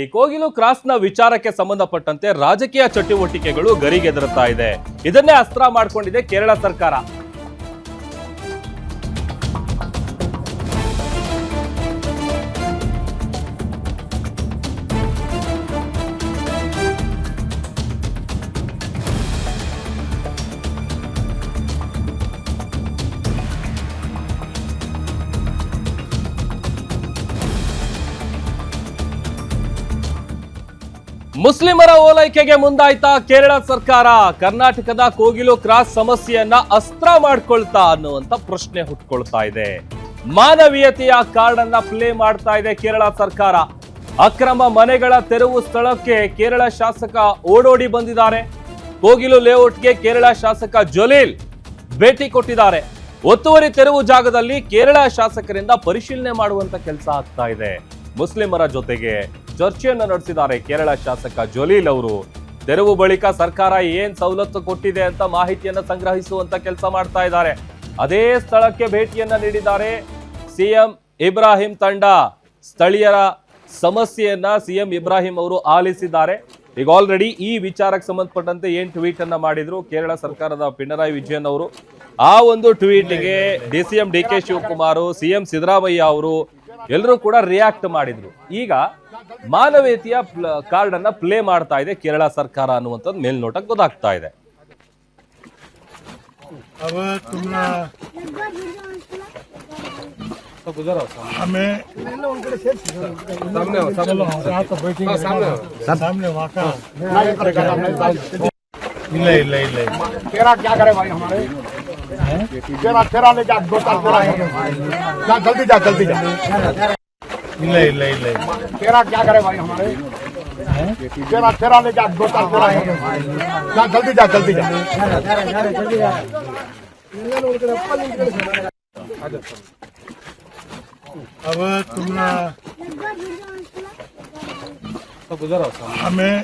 ಈ ಕೋಗಿಲು ಕ್ರಾಸ್ನ ವಿಚಾರಕ್ಕೆ ಸಂಬಂಧಪಟ್ಟಂತೆ ರಾಜಕೀಯ ಚಟುವಟಿಕೆಗಳು ಗರಿಗೆದರುತ್ತಾ ಇದೆ. ಇದನ್ನೇ ಅಸ್ತ್ರ ಮಾಡಿಕೊಂಡಿದೆ ಕೇರಳ ಸರ್ಕಾರ. ಮುಸ್ಲಿಮರ ಓಲೈಕೆಗೆ ಮುಂದಾಯ್ತಾ ಕೇರಳ ಸರ್ಕಾರ. ಕರ್ನಾಟಕದ ಕೋಗಿಲು ಕ್ರಾಸ್ ಸಮಸ್ಯೆಯನ್ನ ಅಸ್ತ್ರ ಮಾಡ್ಕೊಳ್ತಾ ಅನ್ನುವಂತ ಪ್ರಶ್ನೆ ಹುಟ್ಕೊಳ್ತಾ ಇದೆ. ಮಾನವೀಯತೆಯ ಕಾರ್ಡ್ ಅನ್ನ ಪ್ಲೇ ಮಾಡ್ತಾ ಇದೆ ಕೇರಳ ಸರ್ಕಾರ. ಅಕ್ರಮ ಮನೆಗಳ ತೆರವು ಸ್ಥಳಕ್ಕೆ ಕೇರಳ ಶಾಸಕ ಓಡೋಡಿ ಬಂದಿದ್ದಾರೆ. ಕೋಗಿಲು ಲೇಔಟ್ಗೆ ಕೇರಳ ಶಾಸಕ ಜಲೀಲ್ ಭೇಟಿ ಕೊಟ್ಟಿದ್ದಾರೆ. ಒತ್ತುವರಿ ತೆರವು ಜಾಗದಲ್ಲಿ ಕೇರಳ ಶಾಸಕರಿಂದ ಪರಿಶೀಲನೆ ಮಾಡುವಂತ ಕೆಲಸ ಆಗ್ತಾ ಇದೆ. ಮುಸ್ಲಿಮರ ಜೊತೆಗೆ ಚರ್ಚೆಯನ್ನು ನಡೆಸಿದ್ದಾರೆ ಕೇರಳ ಶಾಸಕ ಜಲೀಲ್ ಅವರು. ತೆರವು ಬಳಿಕ ಸರ್ಕಾರ ಏನ್ ಸವಲತ್ತು ಕೊಟ್ಟಿದೆ ಅಂತ ಮಾಹಿತಿಯನ್ನ ಸಂಗ್ರಹಿಸುವಂತ ಕೆಲಸ ಮಾಡ್ತಾ ಇದ್ದಾರೆ. ಅದೇ ಸ್ಥಳಕ್ಕೆ ಭೇಟಿಯನ್ನ ನೀಡಿದ್ದಾರೆ ಸಿಎಂ ಇಬ್ರಾಹಿಂ ತಂಡ. ಸ್ಥಳೀಯರ ಸಮಸ್ಯೆಯನ್ನ ಸಿಎಂ ಇಬ್ರಾಹಿಂ ಅವರು ಆಲಿಸಿದ್ದಾರೆ. ಈಗ ಆಲ್ರೆಡಿ ಈ ವಿಚಾರಕ್ಕೆ ಸಂಬಂಧಪಟ್ಟಂತೆ ಏನ್ ಟ್ವೀಟ್ ಅನ್ನ ಮಾಡಿದ್ರು ಕೇರಳ ಸರ್ಕಾರದ ಪಿಣರಾಯಿ ವಿಜಯನ್ ಅವರು. ಆ ಒಂದು ಟ್ವೀಟ್ಗೆ DCM DK Shivakumar, CM Siddaramaiah ಅವರು ಎಲ್ಲರೂ ಕೂಡ ರಿಯಾಕ್ಟ್ ಮಾಡಿದ್ರು. ಈಗ ಮಾನವೀಯತೆಯ ಕಾರ್ಡ್ ಅನ್ನ ಪ್ಲೇ ಮಾಡ್ತಾ ಇದೆ ಕೇರಳ ಸರ್ಕಾರ ಅನ್ನುವಂಥದ್ದು ಮೇಲ್ನೋಟಕ್ಕೆ ಗೊತ್ತಾಗ್ತಾ ಇದೆ. तेरा ले जा दो साल जा जल्दी जा तेरा क्या करे भाई हमारे तेरा ले जा दो साल जा जल्दी जा अब तुम हमें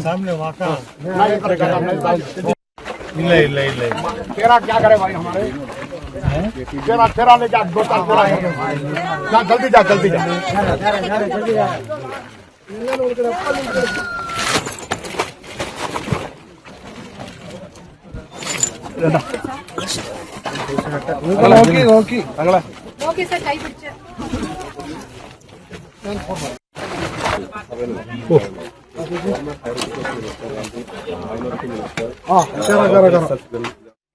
सामने वाका तेरा क्या करे भाई हमारे तेरा ले जा दो साल जा जल्दी जा ಓಕೆ ಸರ್ ಕೈ ಬಿಡ್ಚೆ हाँ